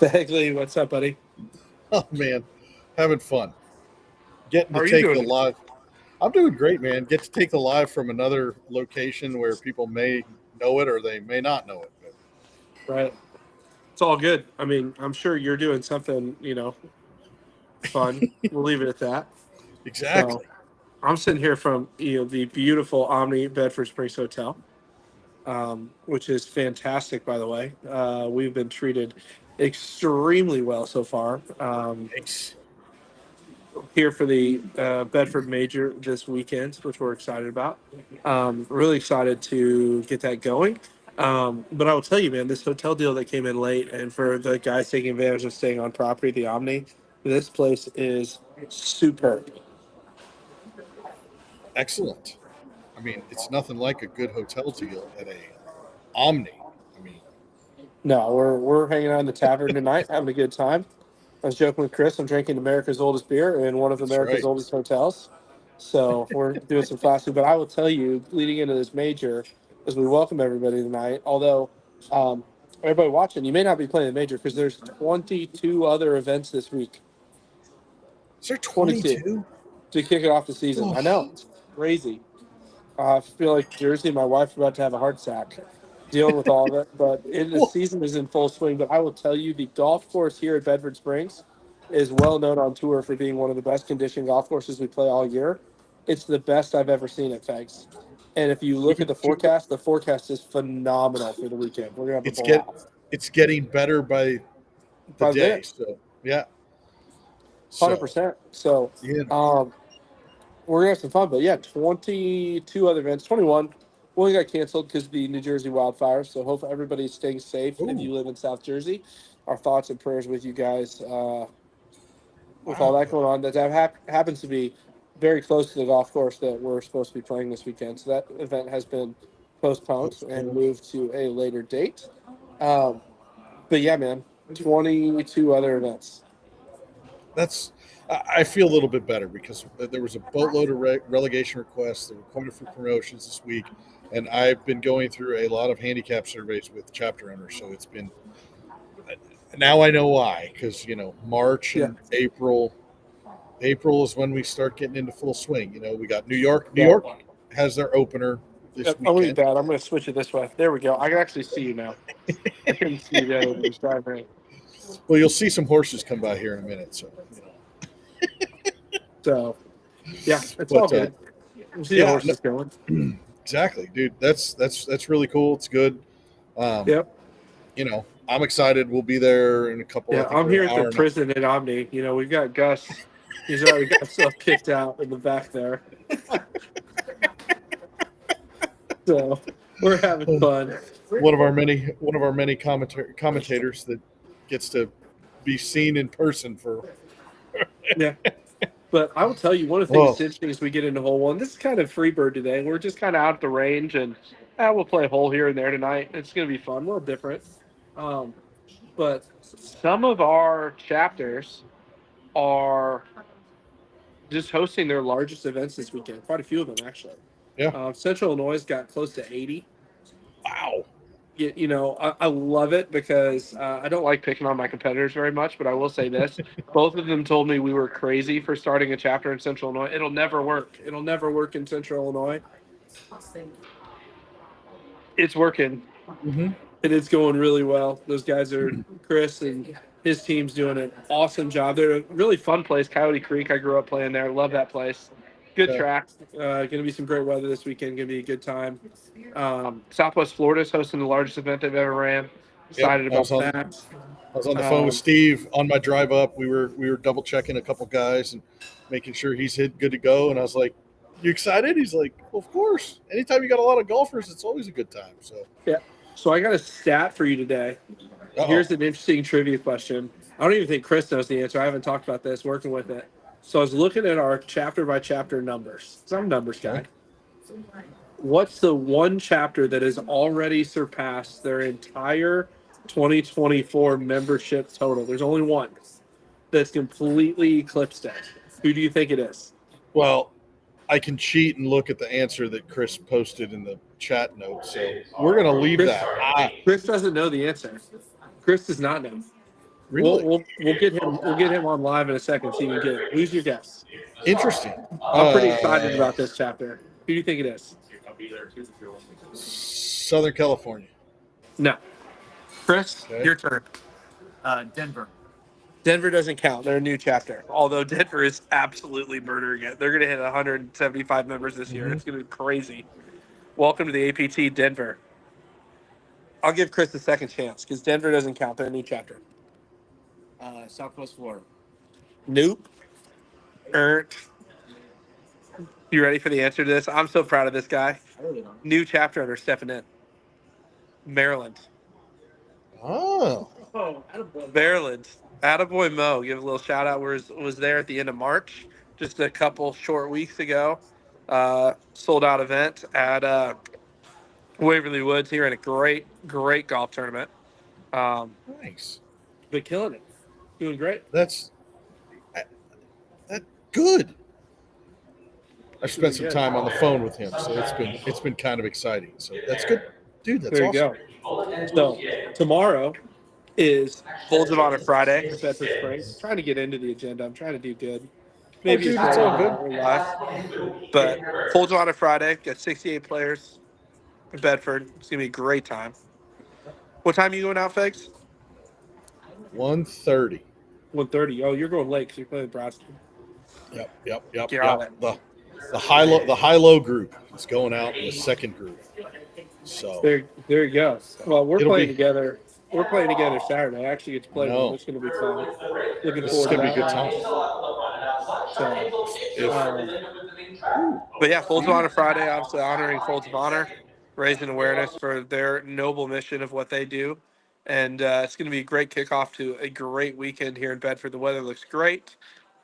Bagley, what's up, buddy? Oh man, having fun. Getting How to are you take the doing? live. I'm doing great, man. Get to take the live from another location where people may know it or they may not know it. But Right. It's all good. I mean, I'm sure you're doing something, fun. We'll leave it at that. So exactly. I'm sitting here from, the beautiful Omni Bedford Springs Hotel, which is fantastic, by the way. We've been treated extremely well so far. Thanks. Here for the Bedford Major this weekend, which we're excited about. Really excited to get that going. But I will tell you, man, this hotel deal that came in late, and for the guys taking advantage of staying on property, the Omni, this place is superb. Excellent. I mean, it's nothing like a good hotel deal at a Omni. I mean, No, we're hanging out in the tavern tonight, having a good time. I was joking with Chris. I'm drinking America's oldest beer in one of that's America's right. oldest hotels. So we're doing some classy. But I will tell you, leading into this major, as we welcome everybody tonight, although um, everybody watching, you may not be playing the major because there's 22 other events this week. Is there 22 22? to kick it off the season. Oh, I know it's crazy. I feel like Jersey, my wife's about to have a heart attack dealing with all of it. But the whoa. season is in full swing. But I will tell you, the golf course here at Bedford Springs is well known on tour for being one of the best conditioned golf courses we play all year. It's the best I've ever seen at Fegs. And if you look at the forecast is phenomenal for the weekend. We're gonna have a It's get blast it's getting better by the by the day. minute, So yeah. 100%. So So you know, um, we're gonna have some fun. But yeah, 22 other events, 21. One got canceled because of the New Jersey wildfires. So hopefully everybody's staying safe. If oh you live in South Jersey, our thoughts and prayers with you guys with all wow. that going on. That happens to be very close to the golf course that we're supposed to be playing this weekend. So that event has been postponed and Postponed. moved to a later date. Um, but yeah, man, 22 other events. That's I feel a little bit better because there was a boatload of relegation requests. There were quite a few promotions this week, and I've been going through a lot of handicap surveys with chapter owners. So it's been now I know why because March Yeah, and April. April is when we start getting into full swing. We got New York. New yeah. York has their opener this I'm gonna be weekend. bad. I'm gonna switch it this way. There we go. I can actually see you now. I couldn't see you the other way. Sorry, Well, you'll see some horses come by here in a minute. So. so yeah, it's all But good. You see the yeah, horses going. exactly, dude. That's really cool. It's good. Um, Yep. I'm excited. We'll be there in a couple. I Yeah, think I'm we're here an at the hour and a, prison at Omni. We've got Gus. He's already got himself kicked out in the back there. So we're having fun. one of our many commentators that gets to be seen in person for. Yeah. But I will tell you, one of the things that's Oh, interesting as we get into hole one, this is kind of Freebird today. We're just kind of out at the range and we'll play a hole here and there tonight. It's going to be fun, a little different. Um, but some of our chapters are just hosting their largest events this weekend. Quite a few of them, actually. yeah. Central Illinois got close to 80. Wow. I love it because I don't like picking on my competitors very much, but I will say this. Both of them told me we were crazy for starting a chapter in Central Illinois. It'll never work. It'll never work in Central Illinois. It's working, Hmm. and it's going really well. Those guys are, Chris and his team's doing an awesome job. They're a really fun place, Coyote Creek. I grew up playing there. Love that place. Good Yeah. track. Going to be some great weather this weekend. Going to be a good time. Southwest Florida is hosting the largest event they've ever ran. Yep. Excited about that. I was on the phone with Um, Steve on my drive up. We were double checking a couple guys and making sure he's hit good to go. And I was like, "You excited?" He's like, well, "Of course. Anytime you got a lot of golfers, it's always a good time." So, yeah. So I got a stat for you today. oh, Here's an interesting trivia question. I don't even think Chris knows the answer. I haven't talked about this, working with it. So I was looking at our chapter by chapter numbers. So I'm a numbers okay. guy. What's the one chapter that has already surpassed their entire 2024 membership total? There's only one that's completely eclipsed it. Who do you think it is? Well, I can cheat and look at the answer that Chris posted in the chat note. So we're gonna leave Chris that. Chris doesn't know the answer. Chris does not know. Really We'll get him on live in a second so you can get it. Who's your guess? interesting. I'm pretty excited about this chapter. Who do you think it is? Southern California. No. Chris, Okay. your turn. Denver. Denver doesn't count. They're a new chapter. Although Denver is absolutely murdering it. They're going to hit 175 members this year. Mhm. It's going to be crazy. Welcome to the APT Denver. I'll give Chris a second chance because Denver doesn't count. They're a new chapter. Southwest Florida. Nope. You ready for the answer to this? I'm so proud of this guy. I really don't. New chapter under stepping in. Maryland. Oh, Maryland. Attaboy Mo. Give a little shout out. Was there at the end of March, just a couple short weeks ago. Sold out event at Waverly Woods here in a great golf tournament. nice. But killing it. Doing great. That's good. I spent some time on the phone with him, so it's been kind of exciting. So that's good, dude. That's There you awesome. go. So tomorrow is Folds of Honor Friday. That's the spring. I'm trying to get into the agenda. I'm trying to do good. Maybe dude, it's it's all good. good. But Folds of Honor Friday. Got 68 players in Bedford. It's gonna be a great time. What time are you going out, Fegs? 1:30. 1:30. Oh, you're going late because you're playing Bradstone. Yep. Got it. The high low group is going out in the second group. So There you go. Well, we're It'll playing be- together. We're playing together Saturday. I actually get to play with No. them. It's going to be fun. Looking this is forward to gonna be that. a good time. So, If, but yeah, Folds of Honor Friday, obviously honoring Folds of Honor, raising awareness for their noble mission of what they do. And it's going to be a great kickoff to a great weekend here in Bedford. The weather looks great.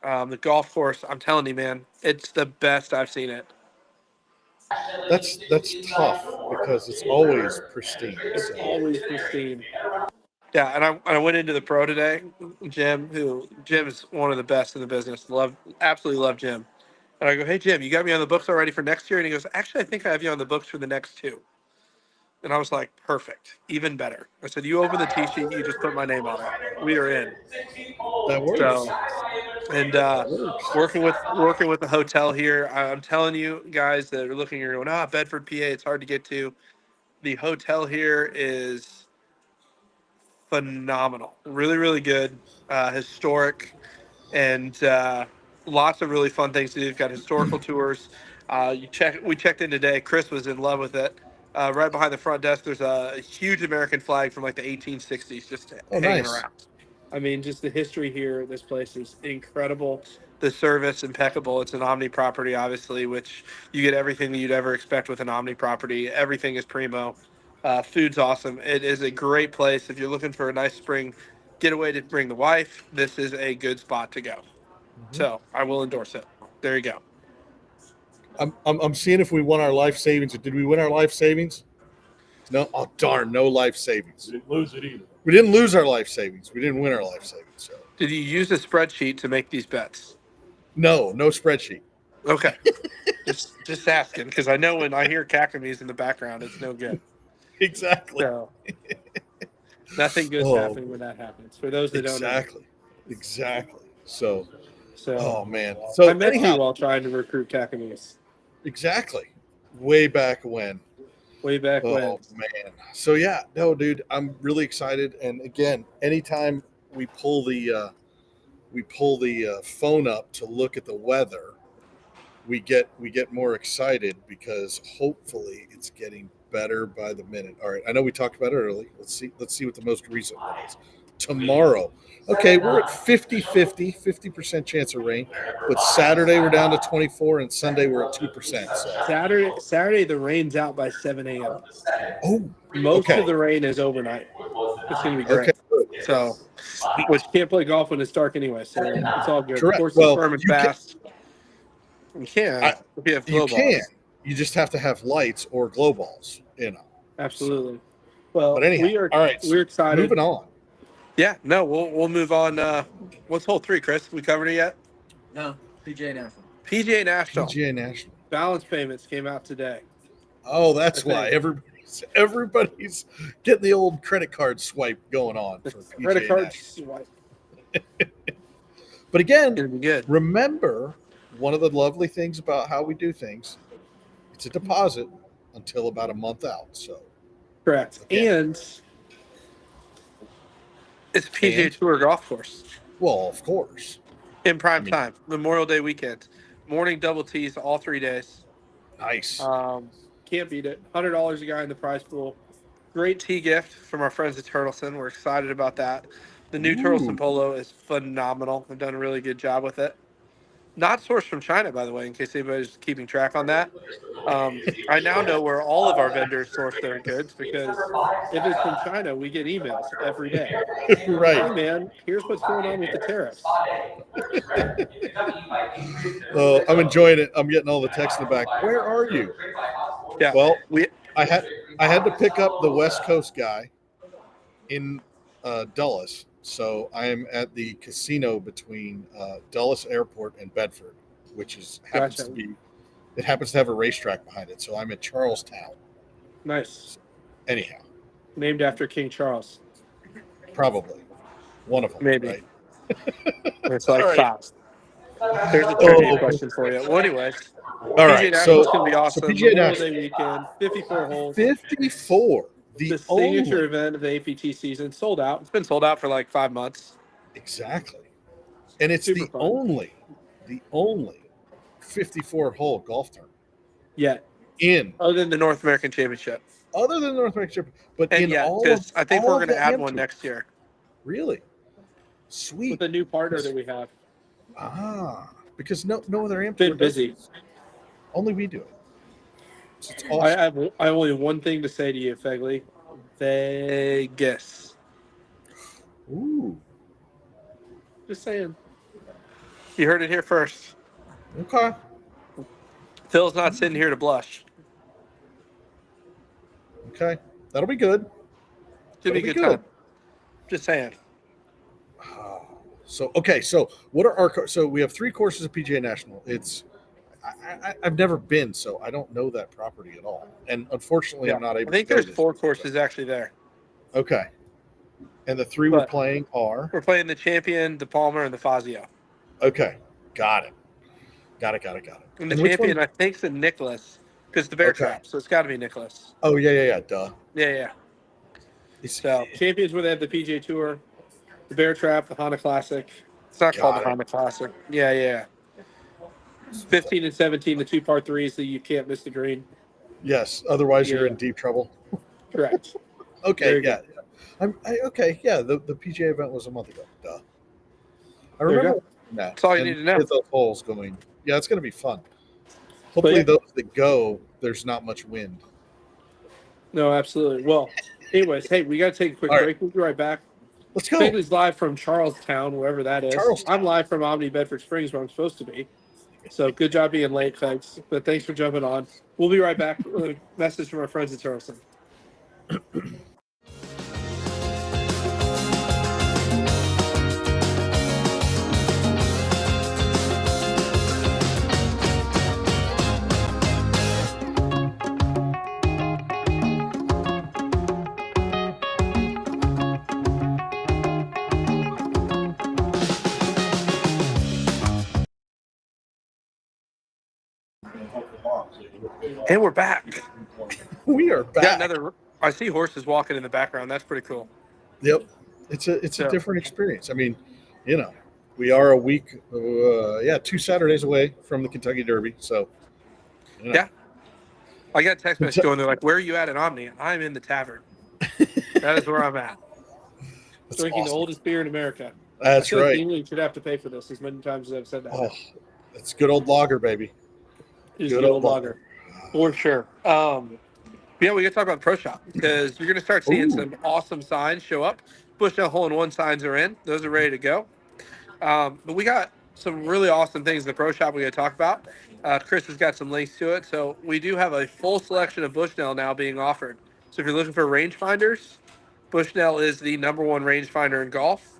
The golf course, I'm telling you, man, it's the best I've seen it. that's tough because it's always pristine. It's So. always pristine. Yeah, and I went into the pro today, Jim, Jim's one of the best in the business. Absolutely love Jim. And I go, hey Jim, you got me on the books already for next year? And he goes, actually, I think I have you on the books for the next two. And I was like, perfect, even better. I said, you open the tee sheet, you just put my name on it. We are in. That works. So, and working with the hotel here, I'm telling you guys that are looking, you're going, Bedford, PA, it's hard to get to. The hotel here is phenomenal, really good, historic, and lots of really fun things to do. You've got historical tours. We checked in today. Chris was in love with it. Right behind the front desk, there's a huge American flag from like the 1860s just hanging nice. around. I mean, just the history here. This place is incredible. The service impeccable. It's an Omni property, obviously, which you get everything that you'd ever expect with an Omni property. Everything is primo. Food's awesome. It is a great place. If you're looking for a nice spring getaway to bring the wife, this is a good spot to go. Mm-hmm. So I will endorse it. There you go. I'm seeing if we won our life savings. Did we win our life savings? No. Oh darn, no life savings. We didn't lose it either. We didn't lose our life savings. We didn't win our life savings. So Did you use a spreadsheet to make these bets? no spreadsheet. Okay. just asking, because I know when I hear cackamies in the background, it's no good. Exactly. So nothing good's happening when that happens. For those that don't know. Exactly. So So oh man. So I met anyhow, you while trying to recruit cackamies. exactly. Way back when. Way back when. Oh man. So yeah, no, dude, I'm really excited. And again, anytime we pull the phone up to look at the weather, we get more excited because hopefully it's getting better by the minute. All right, I know we talked about it early. Let's see what the most recent one is. Tomorrow. Okay, we're at 50% chance of rain, but Saturday we're down to 24 and Sunday we're at 2%. So. Saturday the rain's out by 7 a.m. Oh, Most okay. of the rain is overnight. It's gonna be great. Okay. So, which you can't play golf when it's dark anyway, so it's all good. Correct. Of course, Well, it's firm and you can- fast. You can. If you have glow You can. balls. You just have to have lights or glow balls, Absolutely. Well, But anyhow, all right. We're excited. Moving on. Yeah, no, we'll move on. What's hole 3, Chris? We covered it yet? No, PGA National. PGA National PGA National. balance payments came out today. Oh, that's I why think. So everybody's getting the old credit card swipe going on The for PGA credit card National. swipe. But again, It'll be good. remember, one of the lovely things about how we do things, it's a deposit until about a month out. So Correct. again, And it's a PGA and Tour golf course well, of course. in prime I mean, time, Memorial Day weekend. Morning double tees all 3 days. nice. Can't beat it. $100 a guy in the prize pool. Great tee gift from our friends at Turtleson. We're excited about that. The new Turtleson Ooh. polo is phenomenal. They've done a really good job with it. Not sourced from China, by the way, in case anybody's keeping track on that. I now know where all of our vendors source their goods because if it's from China, we get emails every day. Hey, Right. man, here's what's going on with the tariffs. I'm enjoying it. I'm getting all the text in the back. Where are you? Yeah. Well, I had to pick up the West Coast guy in Dulles, so I am at the casino between Dulles Airport and Bedford, which happens Gotcha. to be. It happens to have a racetrack behind it, so I'm in Charlestown. Nice. Anyhow, Named after King Charles. probably one of them. Maybe. Right? It's like All right. Faust. There's a trivia Oh. question for you. Well, anyways, All PGA right. National's So going to be awesome. PGA Memorial National, Day weekend, 54 holes. 54. The signature event of the APT season, sold out. It's been sold out for like 5 months. Exactly. And it's Super the fun. only 54 hole golf tournament Yeah, in other than the North American Championship. other than the North American Championship, but And in yeah, all of because I think we're all going of to the add AM one tours. next year Really? Sweet. with a new partner that we have. Because no other AM Been tour does busy. this. Only we do it. So it's I awesome. have only one thing to say to you, Fegley. Vegas. Ooh. Just saying. You heard it here first. Okay. Phil's not sitting here to blush. Okay. That'll be good. Should be a good time. Just saying. So what are our so we have 3 courses at PGA National. I've never been, so I don't know that property at all, and unfortunately, I'm not able. I think to go there's this 4 year, courses actually there. Okay, and the 3 we're playing are. We're playing the Champion, the Palmer, and the Fazio. Okay, got it. And the which Champion, one? I think, is the Nicholas, because the Bear Trap, so it's got to be Nicholas. Oh yeah. Duh. Yeah. So Champion's where they have the PGA Tour, the Bear Trap, the Honda Classic. It's not called the Honda Classic. Yeah. 15 and 17, the 2 par 3s that you can't miss the green. Yes. Otherwise, you're in deep trouble. Correct. Okay. Yeah. Okay. Yeah. The PGA event was a month ago. Duh. I remember that. That's all you need to know. With those holes going. Yeah, it's going to be fun. Hopefully, those that go, there's not much wind. No, absolutely. Well, anyways, hey, we got to take a quick break. We'll be right back. Let's go. Bailey's live from Charlestown, wherever that is. I'm live from Omni Bedford Springs, where I'm supposed to be. So good job being late, folks. But thanks for jumping on. We'll be right back with a message from our friends at Charleston. And we're back. We are back. I see horses walking in the background. That's pretty cool. Yep. It's a different experience. I mean, we are a week, 2 Saturdays away from the Kentucky Derby. So, Yeah. I got a text message going, they're like, where are you at Omni? I'm in the tavern. That is where I'm at. Drinking the oldest beer in America. That's right. Like England should have to pay for this as many times as I've said that. Oh, it's good old lager, baby. It's good old lager. For sure. We got to talk about the Pro Shop because you're going to start seeing some awesome signs show up. Bushnell Hole-in-One signs are in. Those are ready to go. But we got some really awesome things in the Pro Shop we got to talk about. Chris has got some links to it. So we do have a full selection of Bushnell now being offered. So if you're looking for rangefinders, Bushnell is the number 1 rangefinder in golf.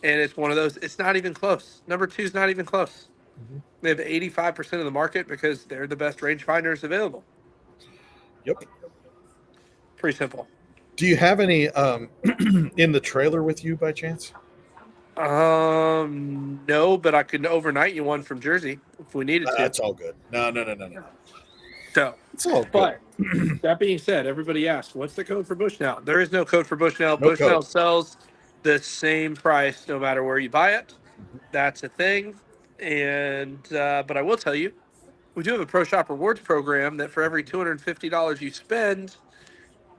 And it's one of those, it's not even close. Number 2 is not even close. Mm-hmm. They have 85% of the market because they're the best rangefinders available. Yep. Pretty simple. Do you have any in the trailer with you by chance? No, but I could overnight you one from Jersey if we needed to. That's all good. No. So, It's all good. but that being said, everybody asked, what's the code for Bushnell? There is no code for Bushnell. No Bushnell code. sells the same price no matter where you buy it. That's a thing. And but I will tell you, we do have a Pro Shop Rewards program that for every $250 you spend,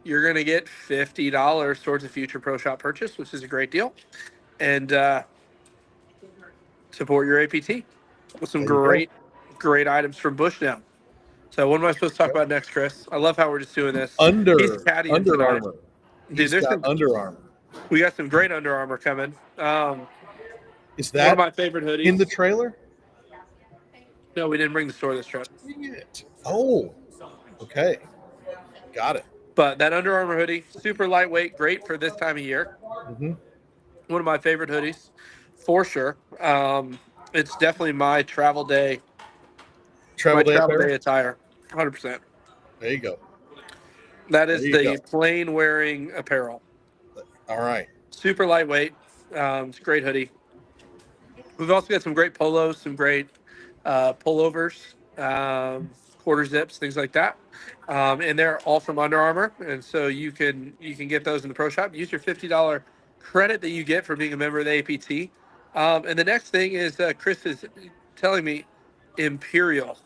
you're going to get $50 towards a future Pro Shop purchase, which is a great deal. And support your APT with some There you great items from Bushnell. So what am I supposed to talk about next, Chris? I love how we're just doing this. He's caddying Under tonight. Armour. Dude, there's some, Under Armour. we got some great Under Armour coming. Is One that of my favorite hoodies. in the trailer? No, we didn't bring the store this trip. Dang it. Oh, okay. Got it. But that Under Armour hoodie, super lightweight, great for this time of year. Mm-hmm. One of my favorite hoodies, for sure. It's definitely my travel day Travel attire, 100%. There you go. That is There you the go. plain wearing apparel. All right. Super lightweight. It's a great hoodie. We've also got some great polos, some great pullovers, quarter zips, things like that. And they're all from Under Armour, and so you can get those in the pro shop. Use your $50 credit that you get for being a member of the APT. And the next thing is Chris is telling me Imperial.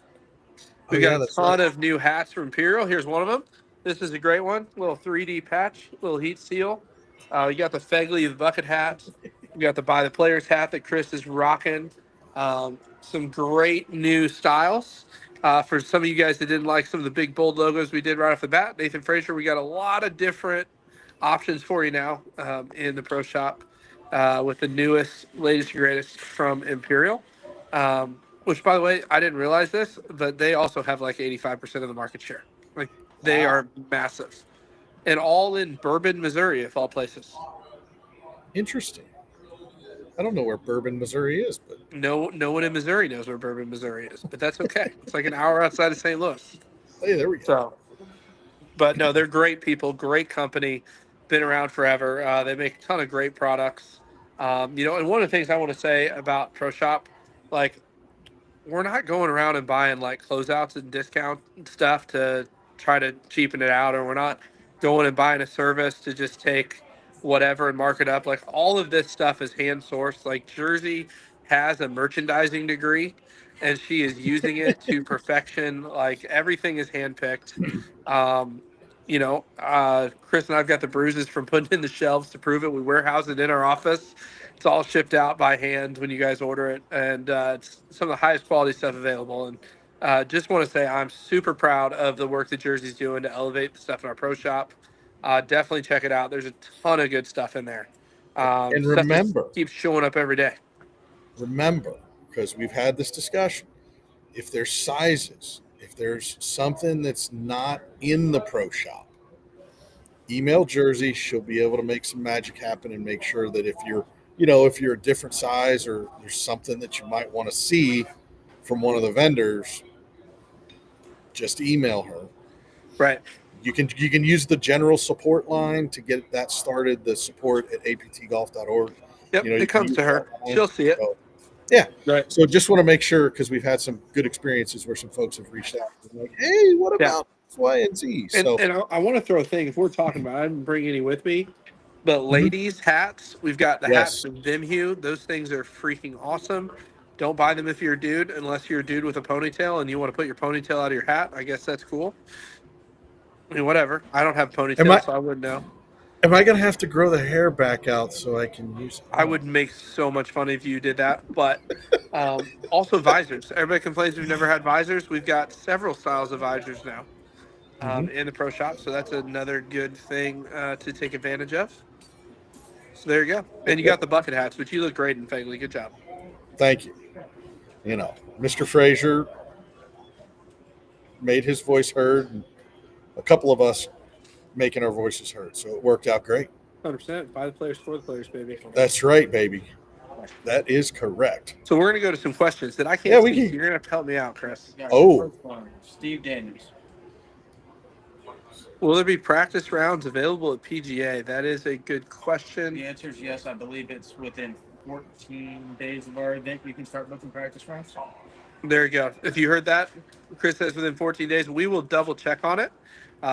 We've got a ton of new hats from Imperial. Here's one of them. This is a great one. Little 3D patch, little heat seal. You got the Fegley, the bucket hat. You got the By the Players hat that Chris is rocking. Some great new styles. For some of you guys that didn't like some of the big bold logos we did right off the bat, Nathan Frazier, we got a lot of different options for you now in the pro shop with the newest, latest, and greatest from Imperial. Which, by the way, I didn't realize this, but they also have like 85% of the market share. Like they are massive, and all in Bourbon, Missouri, of all places. Interesting. I don't know where Bourbon, Missouri is, but No one in Missouri knows where Bourbon, Missouri is, but that's okay. It's like an hour outside of St. Louis. hey, there we go. So, but no, they're great people, great company, been around forever. They make a ton of great products. And one of the things I want to say about Pro Shop, like, we're not going around and buying like closeouts and discount stuff to try to cheapen it out, or we're not going and buying a service to just take whatever and mark it up. Like all of this stuff is hand sourced. Like Jersey has a merchandising degree and she is using it to perfection. Like everything is handpicked. Chris and I've got the bruises from putting in the shelves to prove it. We warehouse it in our office. It's all shipped out by hand when you guys order it, and it's some of the highest quality stuff available. And just want to say I'm super proud of the work that Jersey's doing to elevate the stuff in our pro shop. Definitely check it out. There's a ton of good stuff in there. And Stuff remember, just keeps showing up every day. Remember, because we've had this discussion, if there's sizes, if there's something that's not in the pro shop, email Jersey. She'll be able to make some magic happen and make sure that if you're a different size or there's something that you might want to see from one of the vendors, just email her. Right. You can use the general support line to get that started, the support at aptgolf.org. Yep, it comes to her. She'll see it. So, yeah. Right. So just want to make sure, because we've had some good experiences where some folks have reached out and like, hey, what about X, Y, and Z? So, and I want to throw a thing. If we're talking about, I didn't bring any with me, but ladies' hats, we've got the hats from Vimhue. Those things are freaking awesome. Don't buy them if you're a dude, unless you're a dude with a ponytail and you want to put your ponytail out of your hat. I guess that's cool. I mean, whatever. I don't have a ponytail, so I wouldn't know. Am I going to have to grow the hair back out so I can use it? I would make so much fun if you did that. But also visors. Everybody complains we've never had visors. We've got several styles of visors now in the pro shop. So that's another good thing to take advantage of. So there you go. And you got the bucket hats, but you look great in Fegley. Good job. Thank you. Mr. Frazier made his voice heard, and a couple of us making our voices heard. So it worked out great. 100%. By the players, for the players, baby. That's right, baby. That is correct. So we're going to go to some questions that I can't see. You're going to have to help me out, Chris. Yeah, Oh. Steve Daniels. Will there be practice rounds available at PGA? That is a good question. The answer is yes. I believe it's within 14 days of our event. You can start booking practice rounds. There you go. If you heard that, Chris says within 14 days. We will double check on it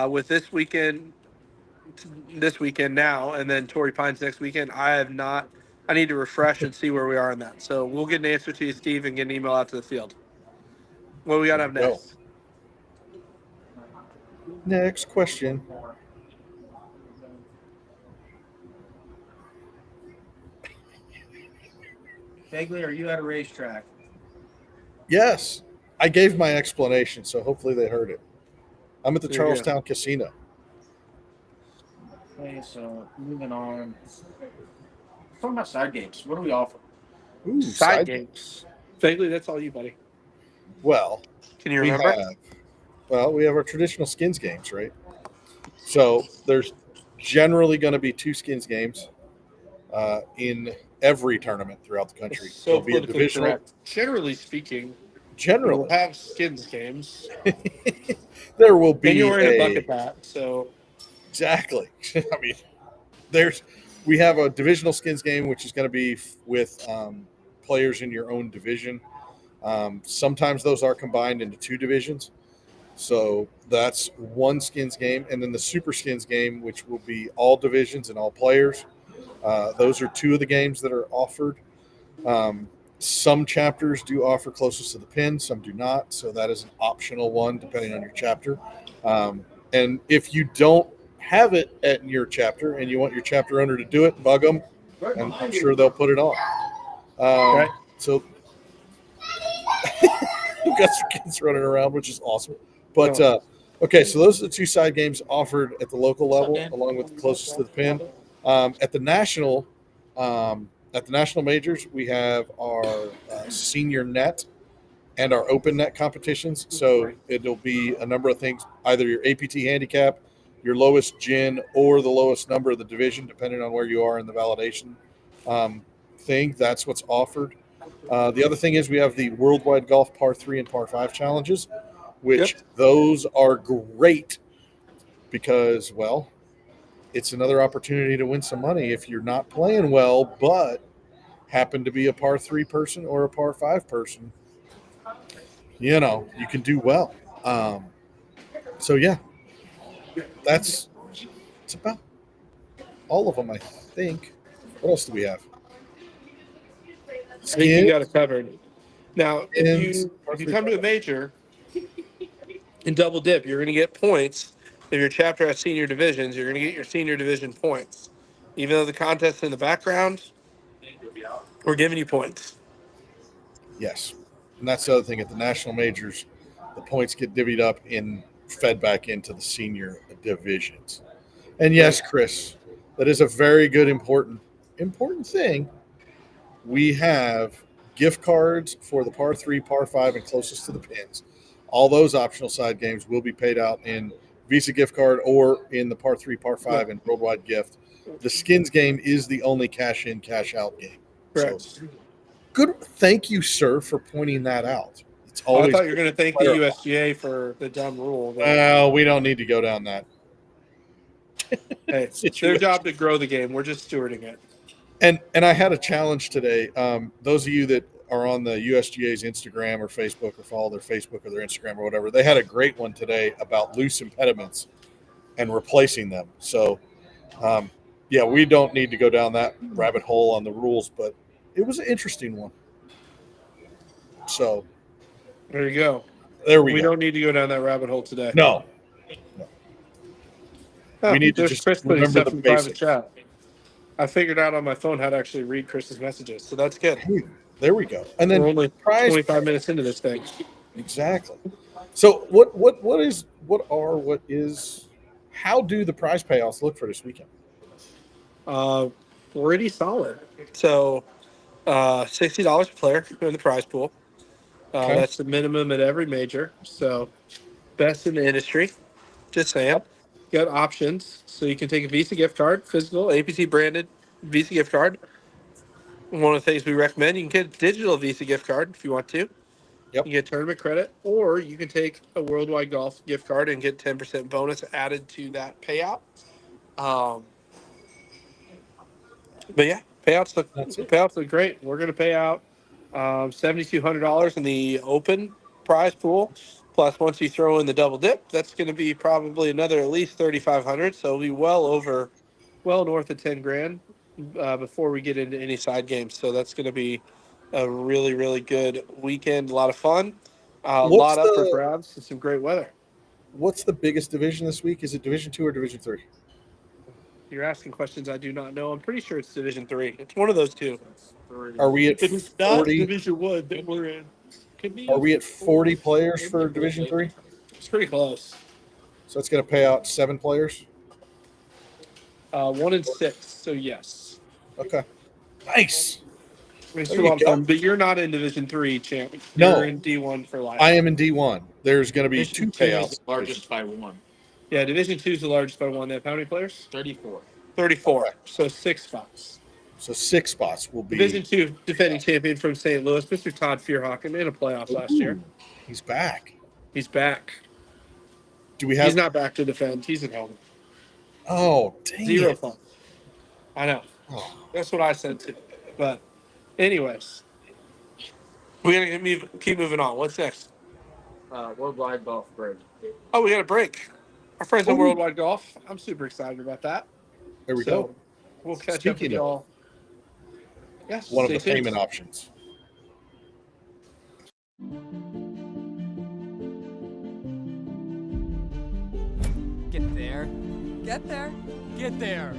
with this weekend now, and then Torrey Pines next weekend. I have not. I need to refresh and see where we are on that. So we'll get an answer to you, Steve, and get an email out to the field. What do we got There up we go. next? Next question. Bagley, are you at a racetrack? Yes, I gave my explanation, so hopefully they heard it. I'm at the There you go. Charlestown Casino. Okay, so moving on. Talking about side games. What do we offer? Ooh, Side games. Vaguely, that's all you, buddy. Well, Can you we remember? have our traditional skins games, right? So there's generally going to be 2 skins games in every tournament throughout the country. So There'll be a politically divisional. correct. Generally speaking, we will Generally, have skins games, there will and be you're wearing a bucket hat. So exactly. I mean, we have a divisional skins game, which is going to be with players in your own division. Sometimes those are combined into 2 divisions. So that's one skins game. And then the super skins game, which will be all divisions and all players. Those are 2 of the games that are offered. Some chapters do offer closest to the pin, some do not. So that is an optional one depending on your chapter. And if you don't have it at your chapter and you want your chapter owner to do it, bug them, and I'm sure they'll put it on. Right. So we've got some kids running around, which is awesome. But okay, so those are the 2 side games offered at the local level, along with the closest to the pin. At the national majors, we have our senior net and our open net competitions. So it'll be a number of things, either your APT handicap, your lowest GIN, or the lowest number of the division, depending on where you are in the validation thing. That's what's offered. The other thing is we have the Worldwide Golf Par 3 and Par 5 challenges, which those are great because, well, it's another opportunity to win some money if you're not playing well, but happen to be a Par 3 person or a Par 5 person. You can do well. So, yeah, that's about all of them, I think. What else do we have? I think you got it covered. Now, Skins, if you come to a major and double dip, you're going to get points. If your chapter has senior divisions, you're going to get your senior division points. Even though the contest's in the background, we're giving you points. Yes. And that's the other thing. At the national majors, the points get divvied up and fed back into the senior divisions. And yes, Chris, that is a very good, important thing. We have gift cards for the Par 3, Par 5, and closest to the pins. All those optional side games will be paid out in Visa gift card or in the Par 3, Par 5, and worldwide gift. The skins game is the only cash in, cash out game. Correct. So, good. Thank you, sir, for pointing that out. It's I always thought you were going to thank the USGA for the dumb rule. Well, we don't need to go down that. Hey, it's their job to grow the game. We're just stewarding it. And I had a challenge today. Those of you that are on the USGA's Instagram or Facebook or follow their Facebook or their Instagram or whatever, they had a great one today about loose impediments and replacing them. So, yeah, we don't need to go down that rabbit hole on the rules, but it was an interesting one. So there you go. We don't need to go down that rabbit hole today. No. Oh, we need to just Chris putting remember stuff the in private basics. chat. I figured out on my phone how to actually read Chris's messages, so that's good. Hey, there we go. And then we're only 25 minutes into this thing. Exactly. So how do the prize payouts look for this weekend? Pretty solid. So $60 a player in the prize pool. Okay. That's the minimum at every major. So best in the industry. Just saying. You got options. So you can take a Visa gift card, physical, APT branded Visa gift card. One of the things we recommend, you can get a digital Visa gift card if you want to. Yep. You get tournament credit, or you can take a Worldwide Golf gift card and get 10% bonus added to that payout. Um, but yeah, That's it. payouts look great. We're gonna pay out $7,200 in the open prize pool. Plus, once you throw in the double dip, that's going to be probably another at least 3,500. So it'll be well north of 10 grand before we get into any side games. So that's going to be a really, really good weekend. A lot of fun, a What's lot up for the grabs, and some great weather. what's the biggest division this week? Is it Division 2 or Division 3? You're asking questions I do not know. I'm pretty sure it's Division 3. It's one of those two. Are we at If it's not 40? Division 1 that we're in, could Are be. we at 40 players for Division 3? It's pretty close. So it's going to pay out 7 players. 1 and 6. So yes, Okay. Nice. it's There a you lot of go. fun. But you're not in Division 3, champ. No. You're in D1 for life. I am in D1. There's going to be Division 2 2 is payouts. the largest by 1. Yeah, Division 2 is the largest by one. They have how many players? 34. 34. Okay. So 6 spots. So 6 spots will be. Division 2 defending champion from St. Louis, Mr. Todd Fearhawken, in a playoff last year. He's back. He's back. Do we have? He's not back to defend. He's at home. Oh, dang 0 it. fun. I know. Oh, That's what I said too. But, anyways, we're gonna keep moving on. What's next? Worldwide Golf Break. Oh, we got a break. Our friends at Oh. Worldwide Golf. I'm super excited about that. there we So, go. we'll catch up Speaking with of- y'all. Yes, One of stay the tuned. payment options. Get there. Get there. Get there.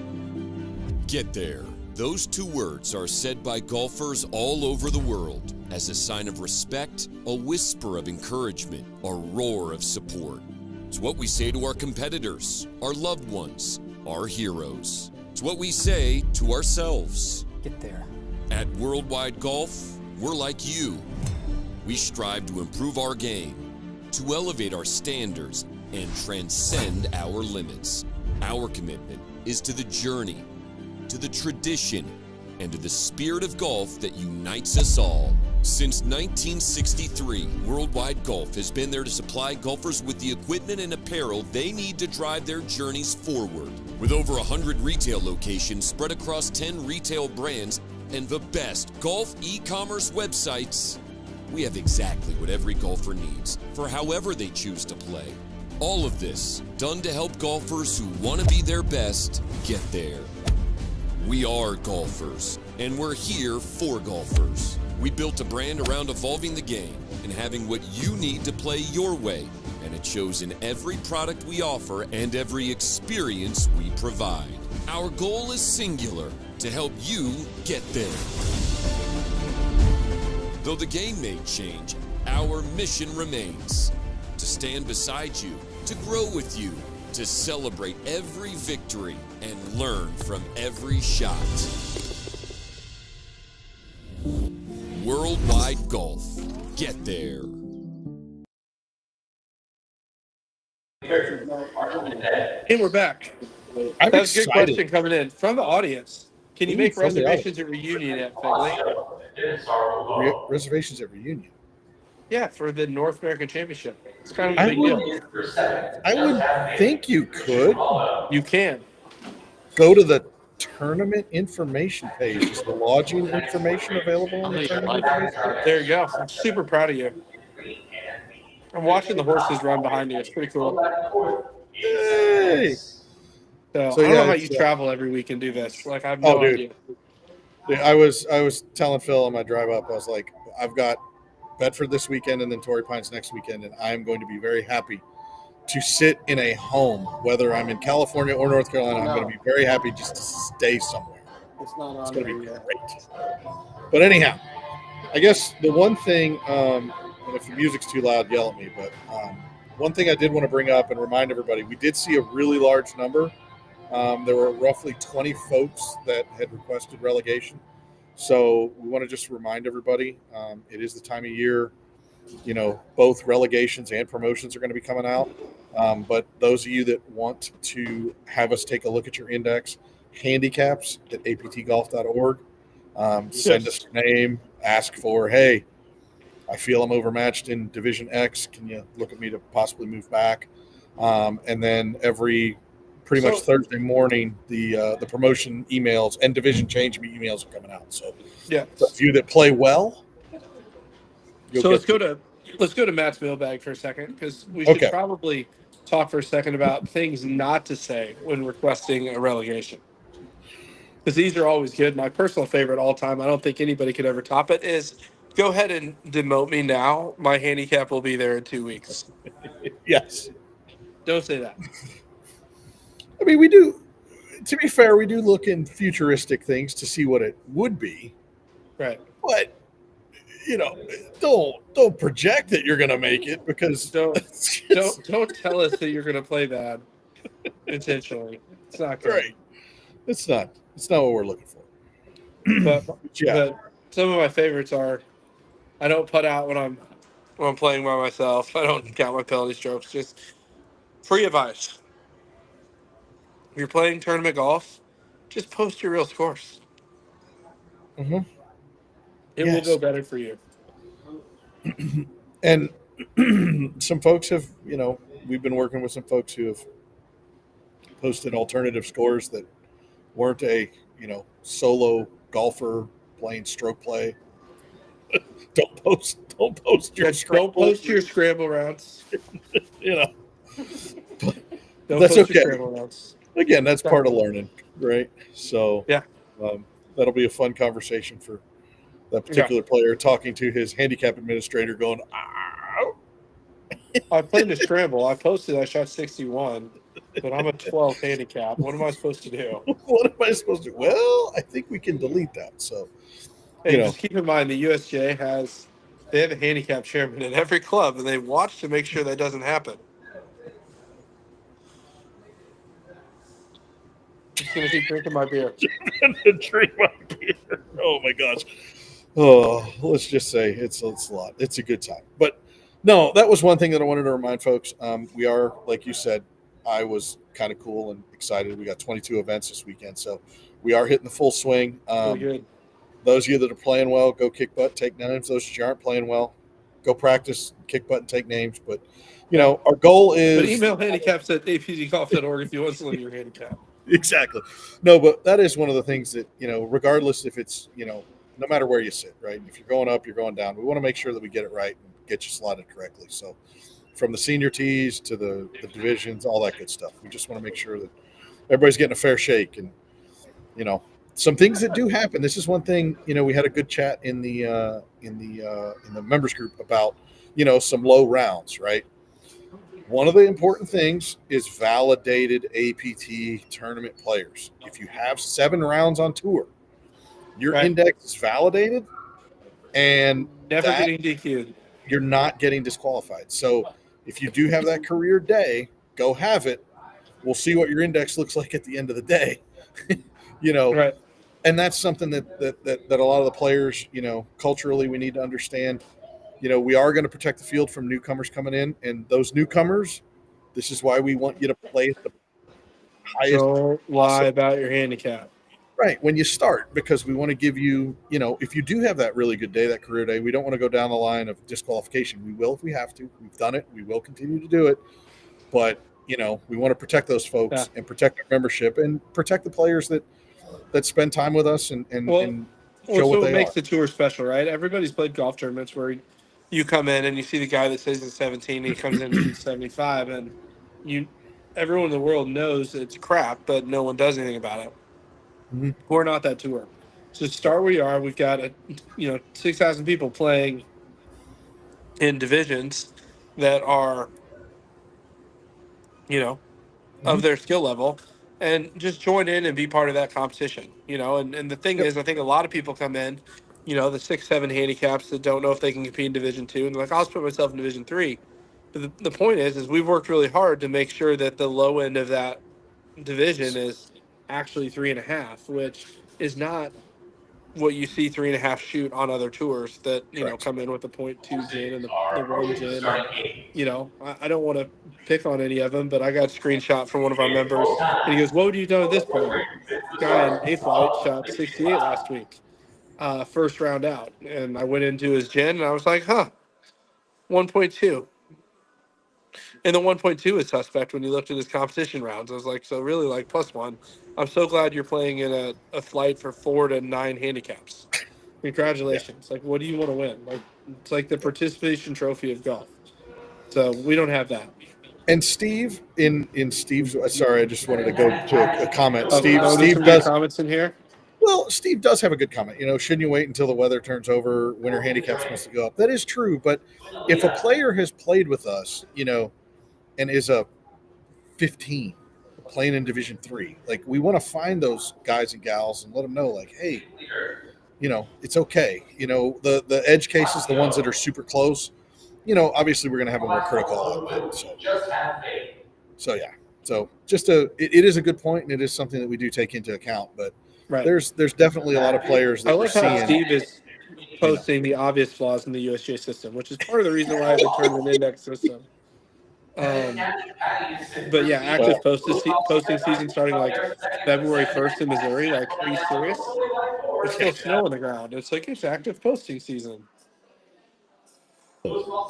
Get there. Those 2 words are said by golfers all over the world as a sign of respect, a whisper of encouragement, a roar of support. It's what we say to our competitors, our loved ones, our heroes. It's what we say to ourselves. Get there. At Worldwide Golf, we're like you. We strive to improve our game, to elevate our standards, and transcend our limits. Our commitment is to the journey, to the tradition, and to the spirit of golf that unites us all. Since 1963, Worldwide Golf has been there to supply golfers with the equipment and apparel they need to drive their journeys forward. With over 100 retail locations spread across 10 retail brands and the best golf e-commerce websites, we have exactly what every golfer needs for however they choose to play. All of this done to help golfers who want to be their best get there. We are golfers, and we're here for golfers. We built a brand around evolving the game and having what you need to play your way, and it shows in every product we offer and every experience we provide. Our goal is singular, to help you get there. Though the game may change, our mission remains. To stand beside you, to grow with you, to celebrate every victory and learn from every shot. Worldwide Golf. Get there. And we're back. I'm That was a good excited. question coming in from the audience. Can you Ooh, make from the reservations at Reunion at Figley? Reservations at Reunion. Yeah, for the North American Championship. It's kind of a I big would, deal. I would think you could You can. go to the tournament information page. Is the lodging information available on the tournament information? There you go. I'm super proud of you. I'm watching the horses run behind you. It's pretty cool. Hey! So I So, don't know yeah, how it's, you travel every week and do this. Like I have no Oh, dude. idea. Yeah, I was telling Phil on my drive up, I was like, I've got Bedford this weekend and then Torrey Pines next weekend, and I'm going to be very happy to sit in a home, whether I'm in California or North Carolina. I'm going to be very happy just to stay somewhere. It's not It's on going there to be yet. great. But anyhow, I guess the one thing, and if the music's too loud, yell at me, but one thing I did want to bring up and remind everybody, we did see a really large number. There were roughly 20 folks that had requested relegation. So we want to just remind everybody, it is the time of year, both relegations and promotions are going to be coming out. But those of you that want to have us take a look at your index, handicaps at aptgolf.org, send us your name, ask for, hey, I feel I'm overmatched in Division X. Can you look at me to possibly move back? And then every pretty much So- Thursday morning, the promotion emails and division change me emails are coming out. So Yeah. those of you that play well, So let's go to Matt's mailbag for a second, because we should Okay. probably talk for a second about things not to say when requesting a relegation. Because these are always good. My personal favorite all time, I don't think anybody could ever top it, is go ahead and demote me now. My handicap will be there in 2 weeks. Yes. Don't say that. I mean, we do. To be fair, we do look in futuristic things to see what it would be, Right. but don't project that you're going to make it, because Don't tell us that you're going to play bad intentionally. It's not good. right. It's not what we're looking for. But Yeah. but some of my favorites are, I don't put out when I'm playing by myself. I don't count my penalty strokes. Just free advice. If you're playing tournament golf, just post your real scores. Mm-hmm. It will go better for you. And some folks have, we've been working with some folks who have posted alternative scores that weren't a, solo golfer playing stroke play. Don't post your Don't post your scramble rounds. Don't post That's your okay. scramble rounds. Again, that's part of learning, right? So Yeah. That'll be a fun conversation for that particular player, talking to his handicap administrator, going, "Ow." I played the scramble. I posted I shot 61, but I'm a 12 handicap. What am I supposed to do? What am I supposed to do? Well, I think we can delete that. So, Hey, just keep in mind the USGA they have a handicap chairman in every club, and they watch to make sure that doesn't happen. Just gonna keep drinking my beer. drink my beer. Oh my gosh. Oh, let's just say it's a lot. It's a good time. But no, that was one thing that I wanted to remind folks. We are, like you said, I was kind of cool and excited. We got 22 events this weekend, so we are hitting the full swing. Really good. Those of you that are playing well, go kick butt, take names. Those of you aren't playing well, go practice, kick butt, and take names. But our goal is. But email handicaps at apzgolf.org if you want to limit your handicap. Exactly. No, but that is one of the things that, regardless if it's, no matter where you sit, right? If you're going up, you're going down, we want to make sure that we get it right and get you slotted correctly. So from the senior tees to the divisions, all that good stuff. We just want to make sure that everybody's getting a fair shake. And, some things that do happen. This is one thing, we had a good chat in the members group about, some low rounds, right? One of the important things is validated APT tournament players. If you have 7 rounds on tour, your index is validated, and never getting DQ'd. You're not getting disqualified. So if you do have that career day, go have it. We'll see what your index looks like at the end of the day. Right. And that's something that a lot of the players, culturally we need to understand. We are going to protect the field from newcomers coming in, and those newcomers, this is why we want you to play at the highest. Don't lie about your handicap. Right, when you start, because we want to give you, if you do have that really good day, that career day, we don't want to go down the line of disqualification. We will if we have to. We've done it. We will continue to do it. But, we want to protect those folks and protect our membership and protect the players that spend time with us and show what they makes are. the tour special, right? Everybody's played golf tournaments where you come in and you see the guy that says he's 17, he comes in and shoots 75, and everyone in the world knows it's crap, but no one does anything about it. Mm-hmm. We're not that tour. So start where you are. We've got 6,000 people playing in divisions that are, of their skill level, and just join in and be part of that competition, and the thing is, I think a lot of people come in, the 6-7 handicaps that don't know if they can compete in Division 2, and they're like, I'll just put myself in Division 3. But the point is we've worked really hard to make sure that the low end of that division is actually 3.5, which is not what you see 3.5 shoot on other tours that come in with the 0.2 gin and the 1 gin. I don't want to pick on any of them, but I got a screenshot from one of our members, and he goes, "What would you done at this point?" Guy in A flight shot 68 last week, first round out, and I went into his gin, and I was like, "Huh, 1.2. And the 1.2 is suspect when you looked at his competition rounds. I was like, so really, like, +1. I'm so glad you're playing in a flight for 4 to 9 handicaps. Yeah. Congratulations. Like, what do you want to win? Like, it's like the participation trophy of golf. So we don't have that. And Steve, in Steve's, sorry, I just wanted to go to a comment. Oh, Steve, there's Steve some good does. comments in here. Well, Steve does have a good comment. Shouldn't you wait until the weather turns over? Winter handicap's supposed to go up. That is true. But if a player has played with us, and is a 15 playing in Division 3, like, we want to find those guys and gals and let them know, like, hey, it's okay. The edge cases, the ones that are super close, obviously we're going to have a more critical outlet. So yeah. So it is a good point, and it is something that we do take into account. But Right. there's definitely a lot of players I that we're like how seeing. Steve is posting the obvious flaws in the USJ system, which is part of the reason why I returned an index system. But yeah, active posting season starting like February 1st in Missouri. Like, are you serious? There's still snow on the ground. It's like it's active posting season.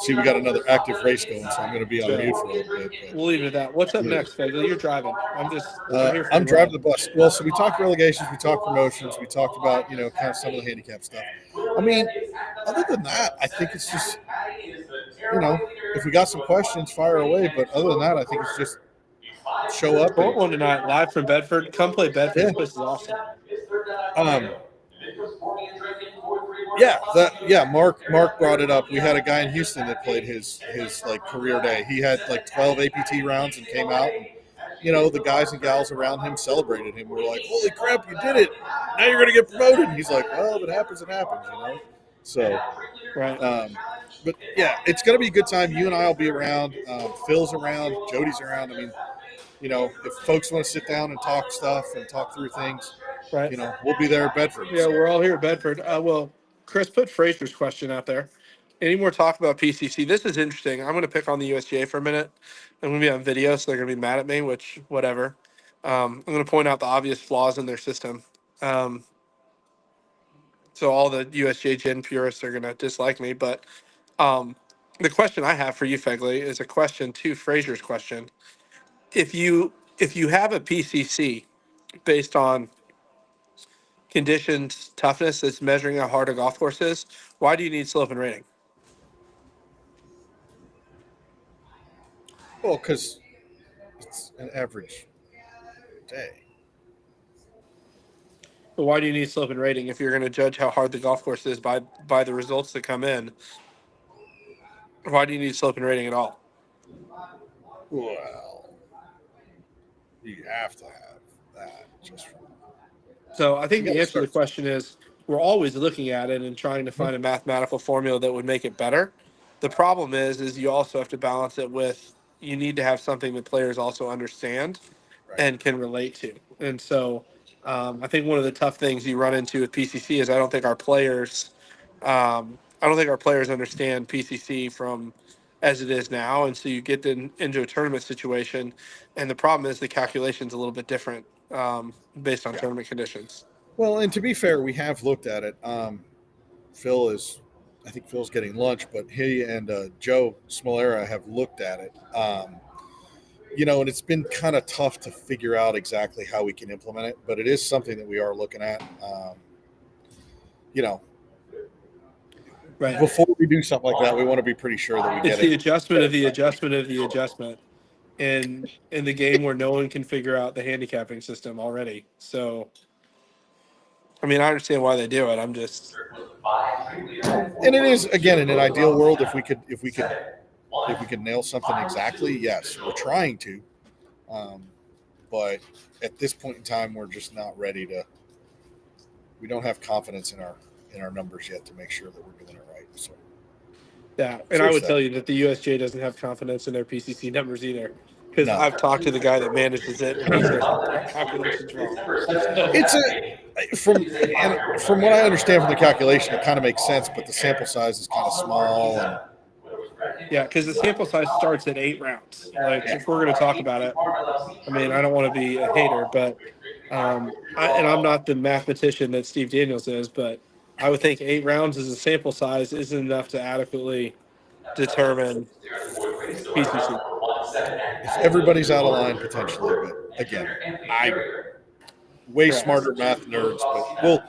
See, we got another active race going, so I'm going to be on Yeah. mute for a little bit. But, We'll leave it at that. What's up next, Fegley? You're driving. I'm here for I'm the driving ride. the bus. Well, so we talked relegations, we talked promotions, we talked about kind of some of the handicap stuff. I mean, other than that, I think it's just if we got some questions, fire away. But other than that, I think it's just show up. Short one tonight, live from Bedford. Come play Bedford. Yeah. This place is awesome. Mark brought it up. We had a guy in Houston that played his like career day. He had like 12 APT rounds and came out, and the guys and gals around him celebrated him. We're like, holy crap, you did it! Now you're gonna get promoted. And he's like, well, if it happens, it happens, So, Right. But yeah, it's gonna be a good time. You and I will be around. Phil's around. Jody's around. I mean, if folks want to sit down and talk stuff and talk through things, Right. We'll be there at Bedford. Yeah, we're all here at Bedford. Well, Chris, put Fraser's question out there. Any more talk about PCC? This is interesting. I'm going to pick on the USGA for a minute. I'm going to be on video, so they're going to be mad at me, which, whatever. I'm going to point out the obvious flaws in their system. So all the USGA Gen purists are going to dislike me. But the question I have for you, Fegley, is a question to Fraser's question. If you have a PCC based on conditions toughness that's measuring how hard a golf course is, why do you need slope and rating? Well, because it's an average day. But why do you need slope and rating if you're going to judge how hard the golf course is by the results that come in? Why do you need slope and rating at all? Well, you have to have that just from. So I think the answer to the question is we're always looking at it and trying to find a mathematical formula that would make it better. The problem is you also have to balance it with you need to have something that players also understand and can relate to. And so I think one of the tough things you run into with PCC is I don't think our players understand PCC from as it is now. And so you get into a tournament situation, and the problem is the calculation's a little bit different based on tournament conditions. Well, and to be fair, we have looked at it. I think Phil's getting lunch, but he and Joe Smolera have looked at it. And it's been kind of tough to figure out exactly how we can implement it, but it is something that we are looking at. Right. Before we do something like that, we want to be pretty sure that we get It's the adjustment of the adjustment of the adjustment in the game where no one can figure out the handicapping system already. So, I mean, I understand why they do it. I'm just. And it is, again, in an ideal world, if we could nail something exactly, yes, we're trying to. But at this point in time, we're just not ready to. We don't have confidence in our numbers yet to make sure that we're doing it right. So. Yeah, and I would tell you that the USJ doesn't have confidence in their PCC numbers either, because I've talked to the guy that manages it, and he says calculations wrong. It's from what I understand from the calculation, it kind of makes sense, but the sample size is kind of small. And yeah, because the sample size starts at 8 rounds. Like, if we're going to talk about it, I mean, I don't want to be a hater, but and I'm not the mathematician that Steve Daniels is, but I would think 8 rounds as a sample size isn't enough to adequately determine PCC. If everybody's out of line potentially, but again, I'm way Correct. smarter math nerds, but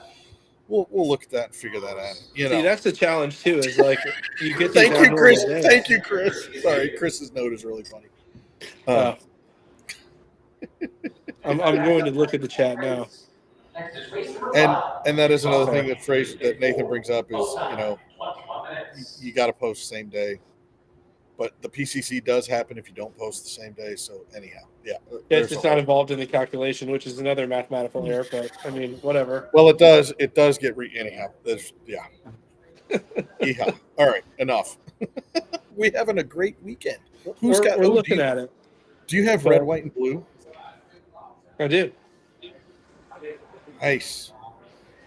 we'll look at that and figure that out. You See, know. that's the challenge too. Is like you get these Thank you, abnormal Chris. days. Thank you, Chris. Sorry, Chris's note is really funny. Oh. I'm going to look at the chat now. And that is another thing that Nathan brings up is, you know, you got to post same day, but the PCC does happen if you don't post the same day. So anyhow, yeah, It's just not involved in the calculation, which is another mathematical error. But I mean, whatever. Well, it does get anyhow. Yeah. All right, enough. We having a great weekend. We're looking at it. Do you have red, white, and blue? I do. Nice.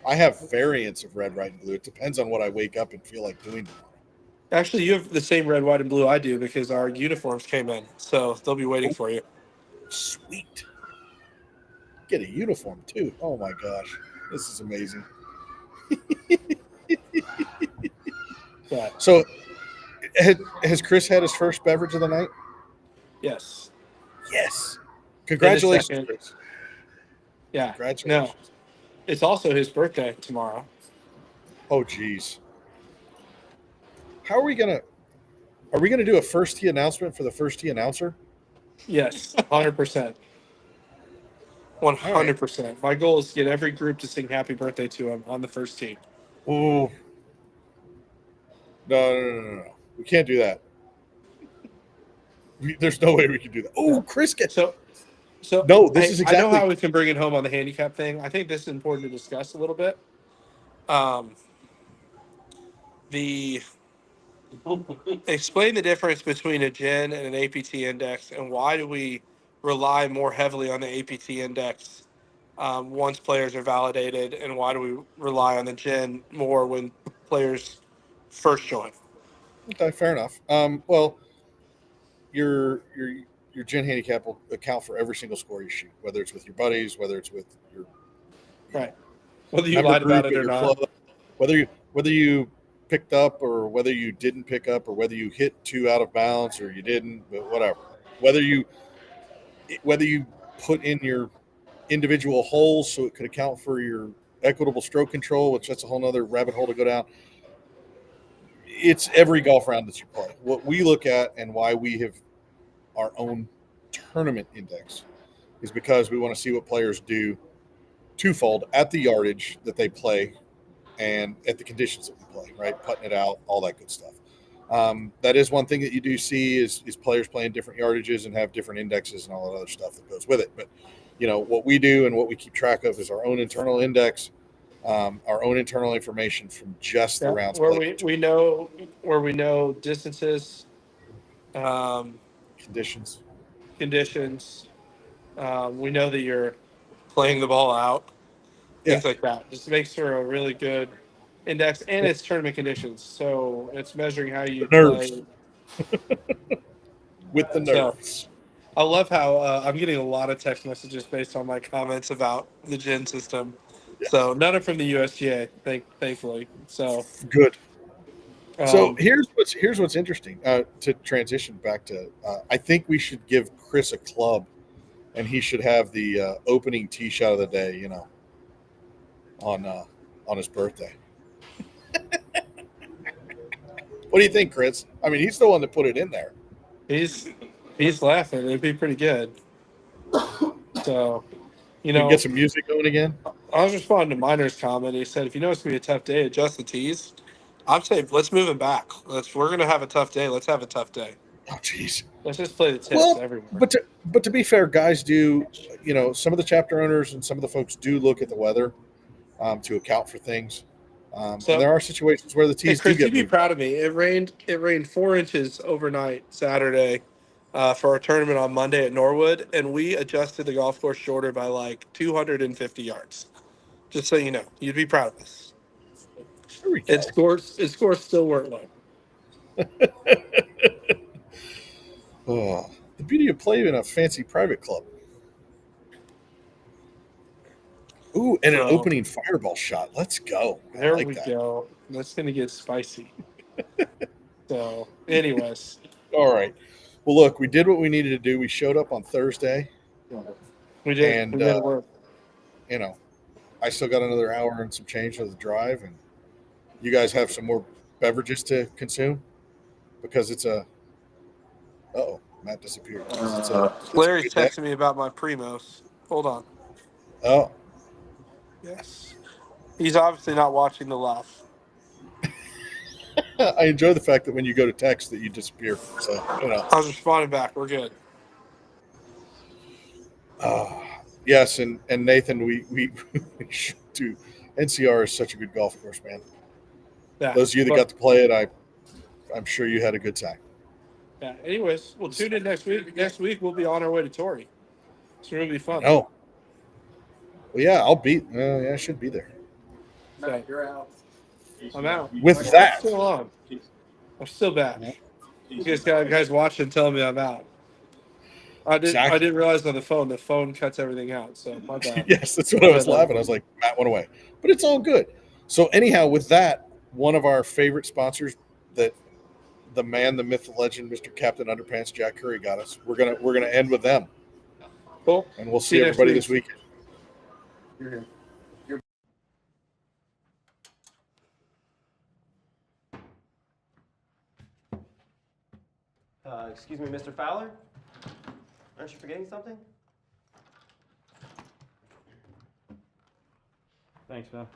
I have variants of red, white, and blue. It depends on what I wake up and feel like doing tomorrow. Actually, you have the same red, white, and blue I do because our uniforms came in, so they'll be waiting for you. Sweet. Get a uniform too. Oh my gosh, this is amazing. Yeah. So, has Chris had his first beverage of the night? Yes. Yes. Congratulations, Chris. Yeah. Congratulations. No, it's also his birthday tomorrow. Oh, geez. How are we gonna do a first tee announcement for the first tee announcer? Yes, 100%. 100%. My goal is to get every group to sing happy birthday to him on the first tee. Oh. No. We can't do that. There's no way we can do that. Oh, Chris gets So no. This is exactly. I know how we can bring it home on the handicap thing. I think this is important to discuss a little bit. Explain the difference between a GEN and an APT index, and why do we rely more heavily on the APT index once players are validated, and why do we rely on the GEN more when players first join? Okay, fair enough. Well, your gen handicap will account for every single score you shoot, whether it's with your buddies, whether it's with your right, whether you lied about it or not, club, whether you picked up or whether you didn't pick up, or whether you hit 2 out of bounds or you didn't, but whatever. Whether you put in your individual holes so it could account for your equitable stroke control, which that's a whole nother rabbit hole to go down. It's every golf round that you play. What we look at and why we have our own tournament index is because we want to see what players do twofold at the yardage that they play and at the conditions that we play, right? Putting it out, all that good stuff. That is one thing that you do see is players playing different yardages and have different indexes and all that other stuff that goes with it. But, you know, what we do and what we keep track of is our own internal index, our own internal information from just the rounds where played. we know distances, Conditions. We know that you're playing the ball out, things like that. Just makes for a really good index, and it's tournament conditions, so it's measuring how you play with the nerves. So, I love how I'm getting a lot of text messages based on my comments about the GEN system. Yeah. So none are from the USGA, thankfully. So good. So here's what's interesting. To transition back to, I think we should give Chris a club, and he should have the opening tee shot of the day. You know, on his birthday. What do you think, Chris? I mean, he's the one that put it in there. He's laughing. It'd be pretty good. So, you know, get some music going again. I was responding to Miner's comment. He said, "If you know it's gonna be a tough day, adjust the tees." I'm saying, let's move him back. We're gonna have a tough day. Let's have a tough day. Oh, jeez. Let's just play the tips everywhere. But to be fair, guys do. You know, some of the chapter owners and some of the folks do look at the weather to account for things. And there are situations where the tees Chris, do get you'd be proud of me. It rained 4 inches overnight Saturday for our tournament on Monday at Norwood, and we adjusted the golf course shorter by like 250 yards. Just so you know, you'd be proud of us. Its scores still weren't low. Oh, the beauty of playing in a fancy private club. Ooh, and an opening fireball shot. Let's go. There we go. That's going to get spicy. So, anyways, All right. Well, look, we did what we needed to do. We showed up on Thursday, we did. and We made it work. you know, I still got another hour and some change of the drive, and you guys have some more beverages to consume because it's a. Oh, Matt disappeared. It's a Larry's good day. texting me about my Primos. Hold on. Oh, Yes. He's obviously not watching the live. I enjoy the fact that when you go to text that you disappear. So I was responding back. We're good. uh, yes, and Nathan, we should do. NCR is such a good golf course, man. Yeah. Those of you that But, got to play it, I'm sure you had a good time. yeah. Anyways, we'll tune in next week. Next week, we'll be on our way to Torrey. It's going to be fun. Oh, well, yeah, I'll be. Yeah, I should be there. So, I'm out. With I'm that, still on. I'm still back. You guys watching tell me I'm out. I exactly. didn't realize on the phone cuts everything out. So my bad. Yes, that's what I was laughing. I was like, Matt went away, but it's all good. So anyhow, with that, one of our favorite sponsors that the man, the myth, the legend, Mr. Captain Underpants Jack Curry got us. We're gonna end with them, Cool. and we'll See see you next everybody week. this weekend. Excuse me, Mr. Fowler? Aren't you forgetting something? Thanks, man.